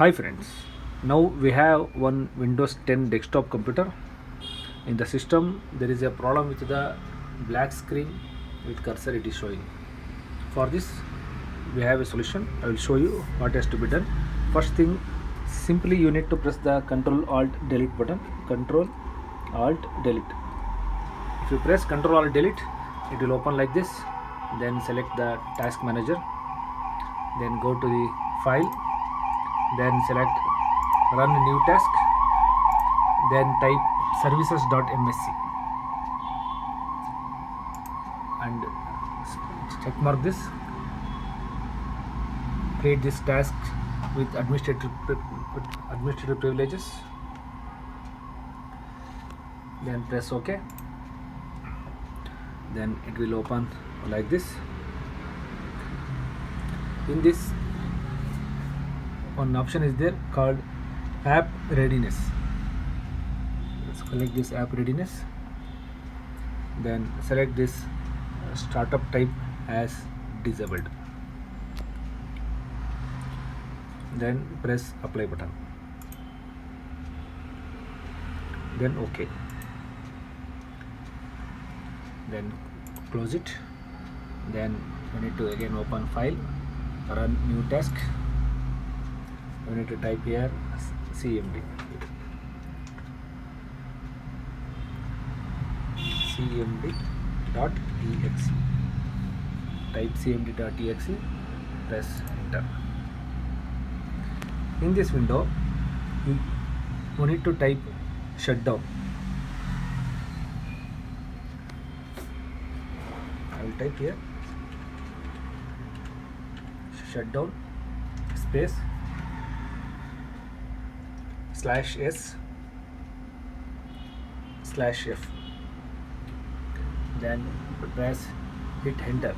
Hi friends, now we have one Windows 10 desktop computer. In the system there is a problem with the black screen with cursor it is showing. For this we have a solution. I will show you what has to be done. First thing, simply you need to press the Ctrl Alt Delete button. Ctrl Alt Delete. If you press Ctrl Alt Delete, it will open like this. Then select the task manager. Then go to the file. Then select run new task. Then type services.msc and check mark this. Create this task with administrative privileges. Then press OK. Then it will open like this. In this, one option is there called app readiness. Let's select this app readiness. Then select this startup type as disabled. Then press apply button. Then OK. Then close it. Then we need to again open file, run new task. We need to type here cmd. cmd.exe. Type cmd.exe, press enter. In this window, you need to type shutdown. I will type here shutdown space /s/f. Then press hit enter.